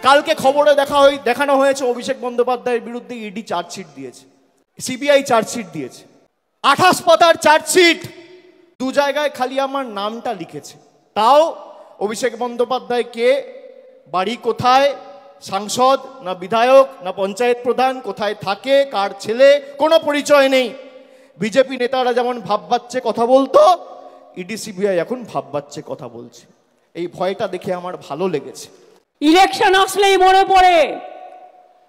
কালকে খবরে দেখানো হয়েছে অভিষেক বন্দ্যোপাধ্যায়ের বিরুদ্ধে ইডি চার্জশিট দিয়েছে, সিবিআই চার্জশিট দিয়েছে, 28 পাতার চার্জশিট, 2 জায়গায় খালি আমার নামটা লিখেছে। তাও অভিষেক বন্দ্যোপাধ্যায় কে, বাড়ি কোথায়, সাংসদ না বিধায়ক না পঞ্চায়েত প্রধান, কোথায় থাকে, কার ছেলে, কোনো পরিচয় নেই। বিজেপি নেতারা যেমন ভাব বাচ্চে কথা বলতো, ইডি সিবিআই এখন ভাব বাচ্চে কথা বলছে। এই ভয়টা দেখে আমার ভালো লেগেছে। ইলেকশন আসলেই মনে পড়ে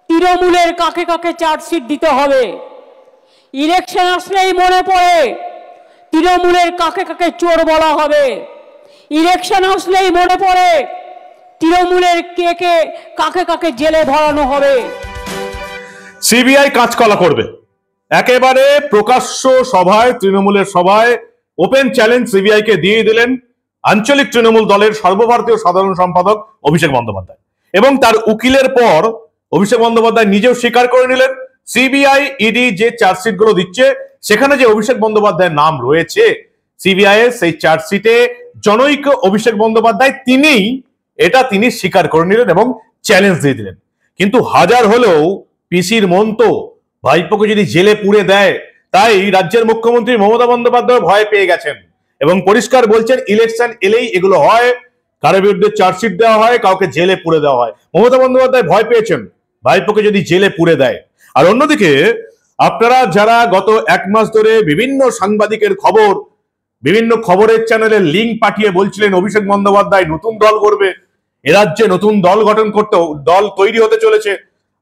তৃণমূলের কাকে কাকে চার্জশিট দিতে হবে। ইলেকশন আসলেই মনে পড়ে তৃণমূলের কাকে কাকে চোর বলা হবে। ইলেকশন আসলেই মনে পড়ে তৃণমূলের কাকে কাকে জেলে ভরানো হবে। সিবিআই কাঁচকলা করবে, একেবারে প্রকাশ্য সভায়, তৃণমূলের সভায় ওপেন চ্যালেঞ্জ সিবিআই কে দিয়ে দিলেন আঞ্চলিক তৃণমূল দলের সর্বভারতীয় সাধারণ সম্পাদক অভিষেক বন্দ্যোপাধ্যায়। এবং তার উকিলের পর অভিষেক বন্দ্যোপাধ্যায় নিজেও স্বীকার করে নিলেন সিবিআই ইডি যে চার্জশিট গুলো দিচ্ছে সেখানে যে অভিষেক বন্দ্যোপাধ্যায়ের নাম রয়েছে, সিবিআই এর সেই চার্জশিটে জনৈক অভিষেক বন্দ্যোপাধ্যায় তিনি স্বীকার করে নিলেন এবং চ্যালেঞ্জ দিয়ে দিলেন। কিন্তু হাজার হলেও পিসির মন তো ভাইপোকে যদি জেলে পুরে দেয়, তাই রাজ্যের মুখ্যমন্ত্রী মমতা বন্দ্যোপাধ্যায় ভয় পেয়ে গেছেন এবং পরিষ্কার বলছেন ইলেকশন এলেই এগুলো হয়, কারোর বিরুদ্ধে চার্জশিট দেওয়া হয়, কাউকে জেলে পুরে দেওয়া হয়। মমতা বন্দ্যোপাধ্যায় ভয় পেয়েছেন ভাইপোকে যদি জেলে পুরে দেয়। আর অন্যদিকে আপনারা যারা গত 1 মাস ধরে বিভিন্ন সাংবাদিকের খবর, বিভিন্ন খবরের চ্যানেলের লিঙ্ক পাঠিয়ে বলছিলেন অভিষেক বন্দ্যোপাধ্যায় নতুন দল করবে, এ রাজ্যে নতুন দল গঠন করতে, দল তৈরি হতে চলেছে,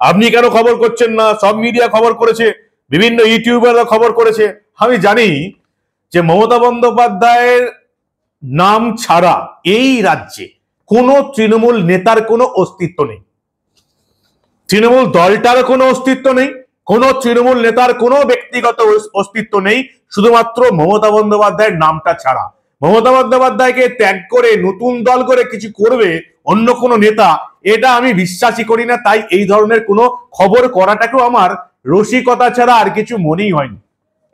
আপনি কেন খবর করছেন না? সব মিডিয়া খবর করেছে, বিভিন্ন ইউটিউবাররা খবর করেছে। আমি জানি যে মমতা বন্দ্যোপাধ্যায়ের নাম ছাড়া এই রাজ্যে কোনো তৃণমূল নেতার কোনো অস্তিত্ব নেই, তৃণমূল দলটার কোনো অস্তিত্ব নেই, কোনো তৃণমূল নেতার কোনো ব্যক্তিগত অস্তিত্ব নেই, শুধুমাত্র মমতা বন্দ্যোপাধ্যায়ের নামটা ছাড়া। মমতা বন্দ্যোপাধ্যায়কে ত্যাগ করে নতুন দল করে কিছু করবে অন্য কোনো নেতা, এটা আমি বিশ্বাসই করি না। তাই এই ধরনের কোনো খবর করাটাকেও আমার রসিকতা ছাড়া আর কিছু মনেই হয়নি।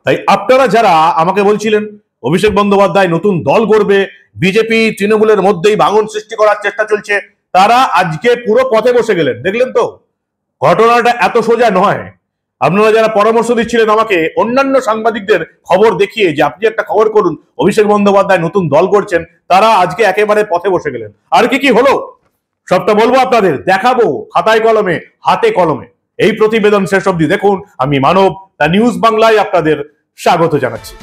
তাই আপনারা যারা আমাকে বলছিলেন অভিষেক বন্দ্যোপাধ্যায় নতুন দল করবে, বিজেপি তৃণমূলের মধ্যেই ভাঙন সৃষ্টি করার চেষ্টা চলছে, তারা আজকে পুরো পথে বসে গেলেন। দেখলেন তো ঘটনাটা এত সোজা নয়। আপনারা যারা পরামর্শ দিচ্ছিলেন আমাকে অন্যান্য সাংবাদিকদের খবর দেখিয়ে যে আপনি একটা খবর করুন অভিষেক বন্দ্যোপাধ্যায় নতুন দল করছেন, তারা আজকে একেবারে পথে বসে গেলেন। আর কি হলো সবটা বলবো আপনাদের, দেখাবো খাতায় কলমে, হাতে কলমে। এই প্রতিবেদন শেষ অবধি দেখুন। আমি মানব, দ্য নিউজ বাংলায় আপনাদের স্বাগত জানাচ্ছি।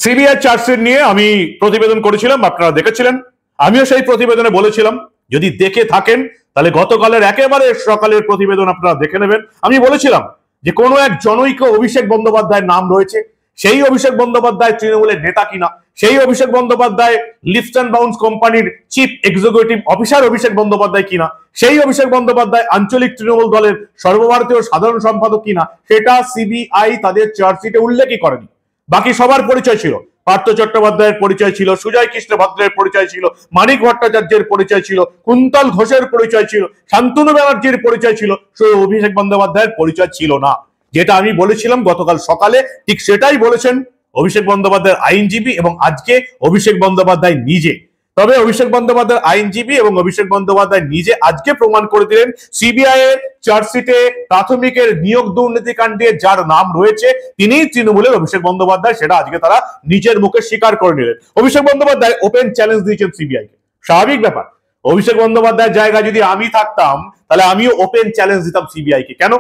সিবিআই চার্জশিট নিয়ে আমি প্রতিবেদন করেছিলাম, আপনারা দেখেছিলেন। আমিও সেই প্রতিবেদনে বলেছিলাম, যদি দেখে থাকেন তাহলে গতকালের একেবারে সকালের প্রতিবেদন আপনারা দেখে নেবেন। আমি বলেছিলাম যে কোনো এক জনৈক অভিষেক বন্দ্যোপাধ্যায়ের নাম রয়েছে, সেই অভিষেক বন্দ্যোপাধ্যায় তৃণমূলের নেতা কিনা, সেই Abhishek Bandyopadhyay lift and bounce কোম্পানির chief executive officer Abhishek Bandyopadhyay কিনা, সেই অভিষেক বন্দ্যোপাধ্যায় আঞ্চলিক তৃণমূল দলের সর্বভারতীয় সাধারণ সম্পাদক কিনা, সেটা সিবিআই তাদের চার্জশিটে উল্লেখই করেনি। বাকি সবার পরিচয় ছিল, পার্থ চট্টোপাধ্যায়ের পরিচয় ছিল, সুজয় কৃষ্ণ ভদ্রের পরিচয় ছিল, মানিক ভট্টাচার্যের পরিচয় ছিল, কুন্তল ঘোষের পরিচয় ছিল, শান্তনু ব্যানার্জির পরিচয় ছিল, শুধু অভিষেক বন্দ্যোপাধ্যায়ের পরিচয় ছিল না। যেটা আমি বলেছিলাম গতকাল সকালে, ঠিক সেটাই বলেছেন অভিষেক বন্দ্যোপাধ্যায়ের আইনজীবী এবং আজকে অভিষেক বন্দ্যোপাধ্যায় নিজে। তবে অভিষেক বন্দ্যোপাধ্যায়ের আইনজীবী এবং অভিষেক বন্দ্যোপাধ্যায় নিজে আজকে প্রমাণ করে দিলেন সিবিআই এর চার্জশিটে প্রাথমিকের নিয়োগ দুর্নীতি কাণ্ডে যার নাম রয়েছে তিনিই তৃণমূলের অভিষেক বন্দ্যোপাধ্যায়, সেটা আজকে তারা নিজের মুখে স্বীকার করে নিলেন। অভিষেক বন্দ্যোপাধ্যায় ওপেন চ্যালেঞ্জ দিয়েছেন সিবিআই কে। স্বাভাবিক ব্যাপার, অভিষেক বন্দ্যোপাধ্যায়ের জায়গায় যদি আমি থাকতাম তাহলে আমিও ওপেন চ্যালেঞ্জ দিতাম সিবিআই কে। কেন?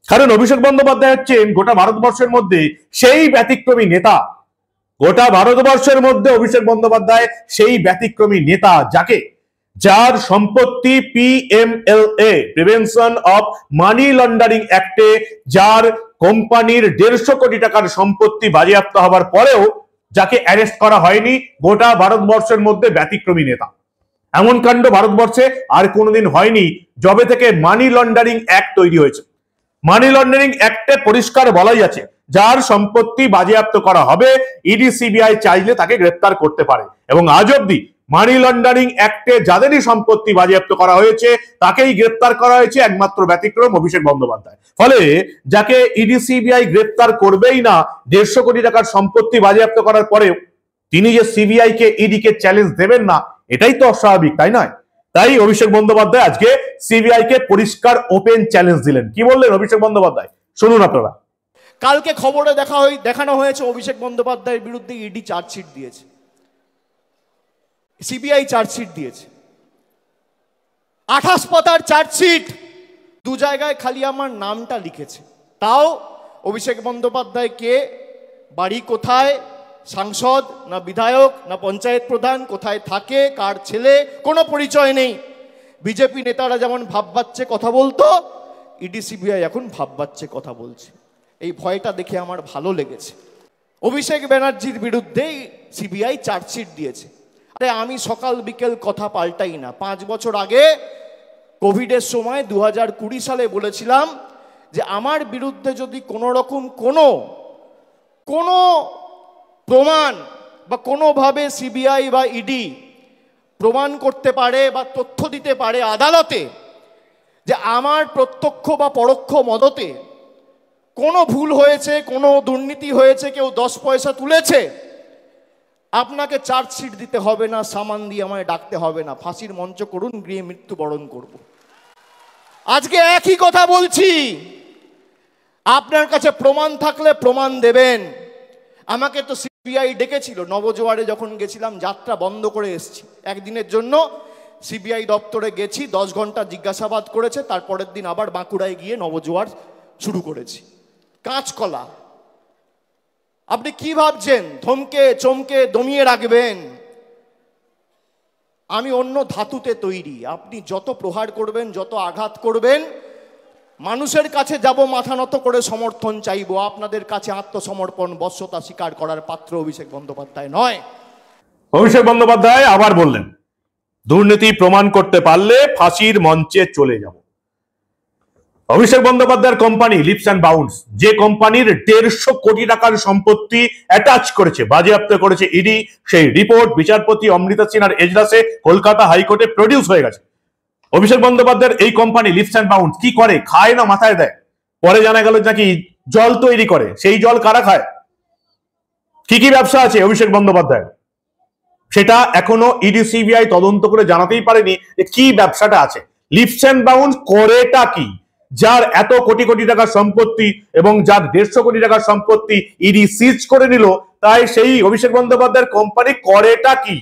কারণ অভিষেক বন্দ্যোপাধ্যায় হচ্ছেন গোটা ভারতবর্ষের মধ্যে সেই ব্যতিক্রমী নেতা, গোটা ভারতবর্ষের মধ্যে অভিষেক বন্দ্যোপাধ্যায় সেই ব্যতিক্রমী নেতা যার সম্পত্তি PMLA prevention of money laundering অ্যাক্টে যার কোম্পানির 150 কোটি টাকার সম্পত্তি বাজেয়াপ্ত হবার পরেও যাকে অ্যারেস্ট করা হয়নি, গোটা ভারতবর্ষের মধ্যে ব্যতিক্রমী নেতা। এমন কাণ্ড ভারতবর্ষে আর কোনোদিন হয়নি যবে থেকে মানি লন্ডারিং অ্যাক্ট তৈরি হয়েছে। মানি লন্ডারিং অ্যাক্টে পরিষ্কার বলাই আছে যার সম্পত্তি বাজেয়াপ্ত করা হবে ইডি সিবিআই চাইলে তাকে গ্রেফতার করতে পারে। এবং আজ অব্দি মানি লন্ডারিং অ্যাক্টে যাদেরই সম্পত্তি বাজেয়াপ্ত করা হয়েছে তাকেই গ্রেফতার করা হয়েছে, একমাত্র ব্যতিক্রম অভিষেক বন্দ্যোপাধ্যায়। ফলে যাকে ইডি সিবিআই গ্রেফতার করবেই না 150 কোটি টাকার সম্পত্তি বাজেয়াপ্ত করার পরেও তিনি যে সিবিআই কে ইডি কে চ্যালেঞ্জ দেবেন না, এটাই তো অস্বাভাবিক, তাই নয়? তাই অভিষেক বন্দ্যোপাধ্যায় আজকে সিবিআই কে পরিষ্কার ওপেন চ্যালেঞ্জ দিলেন। কি বললেন অভিষেক বন্দ্যোপাধ্যায়, শুনুন আপনারা। কালকে খবরে দেখানো হয়েছে অভিষেক বন্দ্যোপাধ্যায়ের বিরুদ্ধে ইডি চার্জশিট দিয়েছে, সিবিআই চার্জশিট দিয়েছে। 28 পাতার চার্জশিট, 2 জায়গায় খালি আমার নামটা লিখেছে। তাও অভিষেক বন্দ্যোপাধ্যায় কে, বাড়ি কোথায়, সাংসদ না বিধায়ক না পঞ্চায়েত প্রধান, কোথায় থাকে, কার ছেলে, কোনো পরিচয় নেই। বিজেপি নেতারা যেমন ভাববাচ্ছে কথা বলতো, ইডি সিবিআই এখন ভাববাচ্ছে কথা বলছে। এই ভয়টা দেখে আমার ভালো লেগেছে। অভিষেক ব্যানার্জির বিরুদ্ধে সিবিআই চার্জশিট দিয়েছে। আরে আমি সকাল বিকেল কথা পাল্টাই না। 5 বছর আগে কোভিডের সময় 2020 সালে বলেছিলাম যে আমার বিরুদ্ধে যদি কোনো রকম কোনো প্রমাণ বা কোনোভাবে সিবিআই বা ইডি প্রমাণ করতে পারে বা তথ্য দিতে পারে আদালতে যে আমার প্রত্যক্ষ বা পরোক্ষ মদতে কোনো ভুল হয়েছে, কোনো দুর্নীতি হয়েছে, কেউ 10 পয়সা তুলেছে, আপনাকে চার্জশিট দিতে হবে না, সামান দিয়ে আমায় ডাকতে হবে না, ফাঁসির মঞ্চ করুন, গৃহে মৃত্যুবরণ করব। আজকে একই কথা বলছি, আপনার কাছে প্রমাণ থাকলে প্রমাণ দেবেন। আমাকে তো সিবিআই ডেকেছিল, নবজোয়ারে যখন গেছিলাম, যাত্রা বন্ধ করে এসেছি একদিনের জন্য। সিবিআই দপ্তরে গেছি, 10 ঘন্টা জিজ্ঞাসাবাদ করেছে, তারপরের দিন আবার বাঁকুড়ায় গিয়ে নবজোয়ার শুরু করেছি। কাঁচকলা, আপনি কি ভাবছেন থমকে চমকে দমিয়ে রাখবেন? আমি অন্য ধাতুতে তৈরি। আপনি যত প্রহার করবেন, যত আঘাত করবেন, মানুষের কাছে যাব মাথা নত করে সমর্থন চাইব। আপনাদের কাছে আত্মসমর্পণ, বশ্যতা স্বীকার করার পাত্র অভিষেক বন্দ্যোপাধ্যায় নয়। অভিষেক বন্দ্যোপাধ্যায় আবার বললেন, দুর্নীতি প্রমাণ করতে পারলে ফাঁসির মঞ্চে চলে যাব। অভিষেক বন্দ্যোপাধ্যায়ের কোম্পানি লিপস অ্যান্ড বাউন্স, যে কোম্পানির 150 কোটি টাকার সম্পত্তি অ্যাটাচ করেছে, বাজেয়াপ্ত করেছে ইডি, সেই রিপোর্ট বিচারপতি অমৃতা সিনহার এজলাসে কলকাতা হাইকোর্টে প্রডিউস হয়ে গেছে। অভিষেক বন্দ্যোপাধ্যায়ের এই কোম্পানি লিপস অ্যান্ড বাউন্স কি করে? খায় না মাথায় দেয়। পরে জানা গেল নাকি জল তৈরি করে। সেই জল কারা খায়? কি কি ব্যবসা আছে অভিষেক বন্দ্যোপাধ্যায়, সেটা এখনো ইডি সিবিআই তদন্ত করে জানাতেই পারেনি যে কি ব্যবসাটা আছে। লিপস অ্যান্ড বাউন্স করেটা কি? যার এত কোটি কোটি টাকার সম্পত্তি এবং যার 150 কোটি টাকার সম্পত্তি ইডি সিজ করে নিল, তাই সেই অভিষেক বন্দ্যোপাধ্যায়ের কোম্পানি করেটা কি?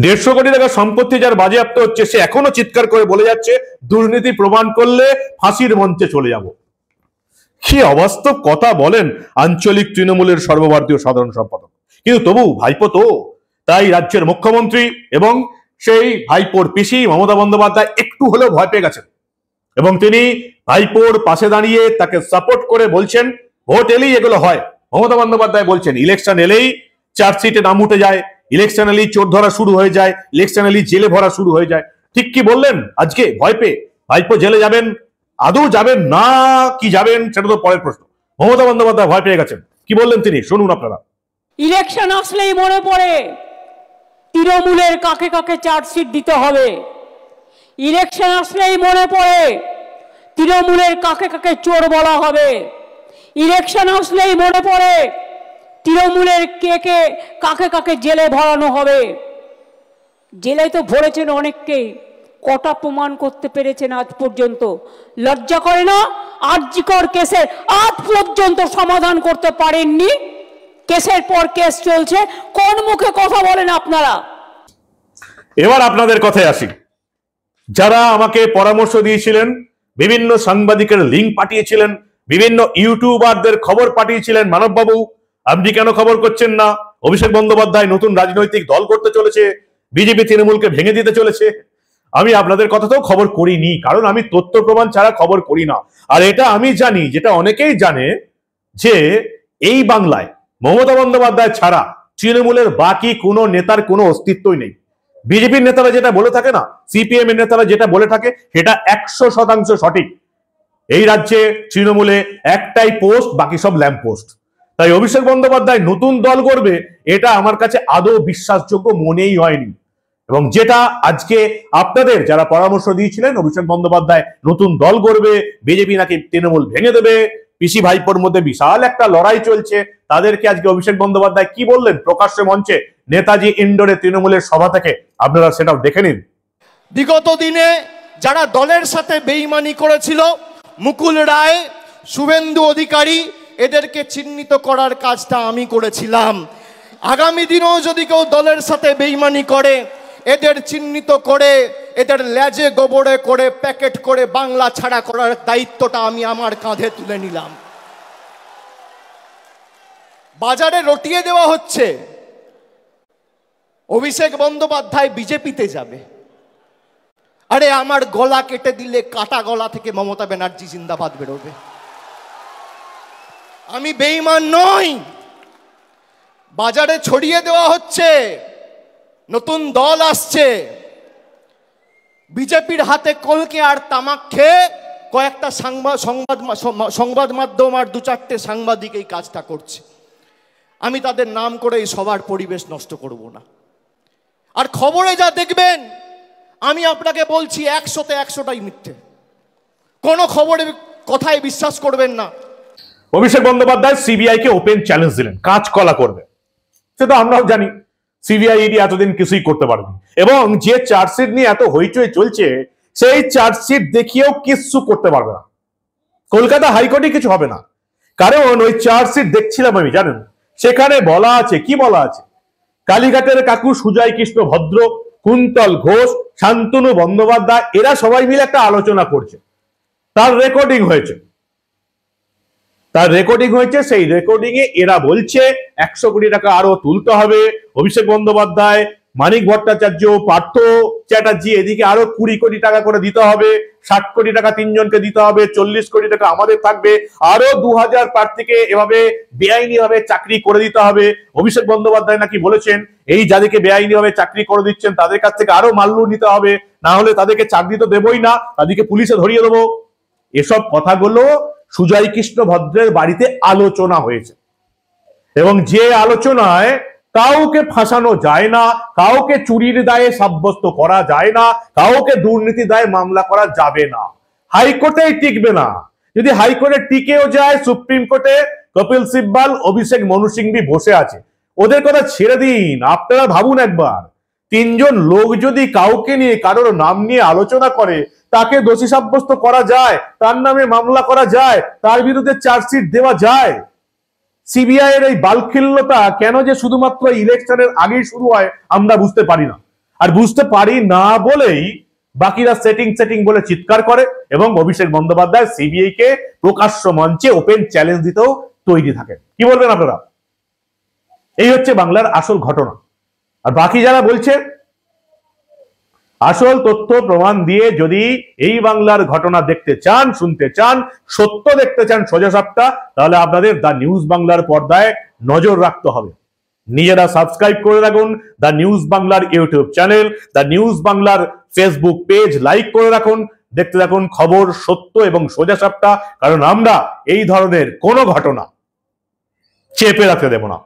150 কোটি টাকার সম্পত্তি যার বাজেয়াপ্ত হচ্ছে, সে এখনো চিৎকার করে বলে যাচ্ছে দুর্নীতি প্রমাণ করলে ফাঁসির মঞ্চে চলে যাব। কি অবাস্তব কথা বলেন আঞ্চলিক তৃণমূলের সর্বভারতীয় সাধারণ সম্পাদক। কিন্তু তবু ভাইপো তো, তাই রাজ্যের মুখ্যমন্ত্রী এবং সেই ভাইপোর পিসি মমতা বন্দ্যোপাধ্যায় একটু হলেও ভয় পেয়ে গেছেন এবং তিনি ভাইপোর পাশে দাঁড়িয়ে তাকে সাপোর্ট করে বলছেন ভোট এলেই এগুলো হয়। মমতা বন্দ্যোপাধ্যায় বলছেন ইলেকশন এলেই চার্জশিটে নাম উঠে যায়, ইলেকশন এলেই চোর ধরা শুরু হয়ে যায়, ইলেকশন এলেই জেলে ভরা শুরু হয়ে যায়। ঠিক কি বললেন আজকে? ভয় পেয়ে ভাইপো জেলে যাবেন, আদৌ যাবেন না কি যাবেন সেটা তো পরের প্রশ্ন। মমতা বন্দ্যোপাধ্যায় ভয় পেয়ে গেছেন। কি বললেন তিনি, শুনুন আপনারা। ইলেকশন আসলেই মনে পড়ে তৃণমূলের কাকে কাকে চার্জশিট দিতে হবে। ইলেকশন আসলেই মনে পড়ে তৃণমূলের কাকে কাকে চোর বলা হবে। ইলেকশন আসলেই মনে পড়ে তৃণমূলের কাকে কাকে জেলে ভরানো হবে। জেলে তো ভরেছেন অনেককে, কটা প্রমাণ করতে পেরেছেন আজ পর্যন্ত? লজ্জা করে না? আরজিকর কেসের আজ পর্যন্ত সমাধান করতে পারেননি, কেসের পর কেস চলছে। কোন মুখে কথা বলেন আপনারা? এবার আপনাদের কথায় আসি। যারা আমাকে পরামর্শ দিয়েছিলেন, বিভিন্ন সাংবাদিকের লিঙ্ক পাঠিয়েছিলেন, বিভিন্ন ইউটিউবারদের খবর পাঠিয়েছিলেন, মানববাবু আপনি কেন খবর করছেন না? অভিষেক বন্দ্যোপাধ্যায় নতুন রাজনৈতিক দল করতে চলেছে, বিজেপি তৃণমূলকে ভেঙে দিতে চলেছে। আমি আপনাদের কথাতেও খবর করিনি, কারণ আমি তথ্য প্রমাণ ছাড়া খবর করি না। আর এটা আমি জানি, যেটা অনেকেই জানে, যে এই বাংলায় মমতা বন্দ্যোপাধ্যায় ছাড়া তৃণমূলের বাকি কোনো নেতার কোনো অস্তিত্বই নেই। বিজেপির নেতারা যেটা বলে থাকে না, সিপিএম এর নেতারা যেটা বলে থাকে, সেটা 100% সঠিক। এই রাজ্যে তৃণমূলে একটাই পোস্ট, বাকি সব ল্যাম্প পোস্ট। তাই অভিষেক বন্দ্যোপাধ্যায় নতুন দল করবে, এটা আমার কাছে আদৌ বিশ্বাসযোগ্য মনেই হয়নি। এবং যেটা আজকে আপনাদের যারা পরামর্শ দিয়েছিলেন অভিষেক বন্দ্যোপাধ্যায় নতুন দল করবে, বিজেপি নাকি তৃণমূল ভেঙে দেবে, পিসি ভাইপোর মধ্যে বিশাল একটা লড়াই চলছে। তাদেরকে আজকে অভিষেক বন্দ্যোপাধ্যায় কি বললেন প্রকাশ্যে মঞ্চে নেতাজি ইন্ডোরে তৃণমূলের সভা থেকে, আপনারা সেটাও দেখে নিন। বিগত দিনে যারা দলের সাথে বেইমানি করেছিল, মুকুল রায়, শুভেন্দু অধিকারী, এদেরকে চিহ্নিত করার কাজটা আমি করেছিলাম। আগামী দিনেও যদি কেউ দলের সাথে বেইমানি করে, এদের চিহ্নিত করে এদের লেজে গোবরে করে প্যাকেট করে বাংলা ছাড়া করার দায়িত্বটা আমি আমার কাঁধে তুলে নিলাম। বাজারে রটিয়ে দেওয়া হচ্ছে অভিষেক বন্দ্যোপাধ্যায় বিজেপিতে যাবে। আরে আমার গলা কেটে দিলে কাটা গলা থেকে মমতা ব্যানার্জি জিন্দাবাদ বেরোবে। আমি বেঈমান নই। বাজারে ছড়িয়ে দেওয়া হচ্ছে নতুন দল আসছে, বিজেপির হাতে কলকে আর তামাক খেয়ে কয়েকটা সংবাদ মাধ্যম আর দু চারটে সাংবাদিক এই কাজটা করছে। আমি তাদের নাম করে এই সবার পরিবেশ নষ্ট করব না। আর খবরে যা দেখবেন, আমি আপনাকে বলছি 100তে 100টাই মিথ্যে। কোনো খবরের কথায় বিশ্বাস করবেন না। অভিষেক বন্দ্যোপাধ্যায় সিবিআই কে ওপেন চ্যালেঞ্জ দিলেন, কাঁচকলা করবে। সেটা আমরাও জানি সিবিআই ইডি এতদিন কিছুই করতে পারেনি, এবং যে চার্জশিট নিয়ে এত হইচই চলছে সেই চার্জশিট দেখিয়েও কিচ্ছু করতে পারবে না। কলকাতা হাইকোর্টে কিছু হবে না, কারণ ওই চার্জশিট দেখছিলাম আমি, জানেন সেখানে বলা আছে, কি বলা আছে, কালীঘাটের কাকু সুজয় কৃষ্ণ ভদ্র, কুন্তল ঘোষ, শান্তনু বন্দ্যোপাধ্যায় এরা সবাই মিলে একটা আলোচনা করছে। তার রেকর্ডিং হয়েছে, সেই রেকর্ডিং এ এরা বলছে 100 কোটি টাকা আরো তুলতে হবে। অভিষেক বন্দ্যোপাধ্যায়, মানিক ভট্টাচার্য, পার্থ চ্যাটার্জি এদিকে আরো 20 কোটি টাকা করে দিতে হবে, 60 কোটি টাকা তিনজনকে দিতে হবে, 40 কোটি টাকা আমাদের থাকবে, আরো 2000 প্রার্থীকে এভাবে বেআইনি ভাবে চাকরি করে দিতে হবে। অভিষেক বন্দ্যোপাধ্যায় নাকি বলেছেন এই যাদেরকে বেআইনি ভাবে চাকরি করে দিচ্ছেন তাদের কাছ থেকে আরো মাল্লু নিতে হবে, না হলে তাদেরকে চাকরি তো দেবই না, তাদেরকে পুলিশে ধরিয়ে দেবো। এসব কথাগুলো সুজয় কৃষ্ণ ভদ্রের বাড়িতে আলোচনা হয়েছে, এবং যে আলোচনায় কাউকে ফাঁসানো যায় না, কাউকে চুরির দায়ে সাব্যস্ত করা যায় না, কাউকে দুর্নীতি দায়ে মামলা করা যাবে না, হাইকোর্টেই টিকবে না। যদি হাইকোর্টে টিকেও যায়, সুপ্রিম কোর্টে কপিল সিব্বাল, অভিষেক মনু সিংভি বসে আছে, ওদের কথা ছেড়ে দিন। আপনারা ভাবুন একবার, তিনজন লোক যদি কাউকে নিয়ে, কারোর নাম নিয়ে আলোচনা করে, তাকে দোষী সাব্যস্ত করা যায়, তার নামে মামলা করা যায়, তার বিরুদ্ধে চার্জশিট দেওয়া যায়। সিবিআই এর এই বালখিল্যতা কেন যে শুধুমাত্র ইলেকশনের আগেই শুরু হয় আমরা বুঝতে পারি না। আর বুঝতে পারি না বলেই বাকিরা সেটিং বলে চিৎকার করে, এবং অভিষেক বন্দ্যোপাধ্যায় সিবিআই কে প্রকাশ্য মঞ্চে ওপেন চ্যালেঞ্জ দিতেও তৈরি থাকে। কি বলবেন আপনারা? এই হচ্ছে বাংলার আসল ঘটনা। আর বাকি যারা বলছে, আসল তথ্য প্রমাণ দিয়ে যদি এই বাংলার ঘটনা দেখতে চান, শুনতে চান, সত্য দেখতে চান সোজা সাপটা, তাহলে আপনাদের দ্য নিউজ বাংলার পর্দায় নজর রাখতে হবে। নিজেরা সাবস্ক্রাইব করে রাখুন দ্য নিউজ বাংলার ইউটিউব চ্যানেল, দ্য নিউজ বাংলার ফেসবুক পেজ লাইক করে রাখুন, দেখতে থাকুন খবর সত্য এবং সোজা সাপটা, কারণ আমরা এই ধরনের কোনো ঘটনা চেপে রাখতে দেব না।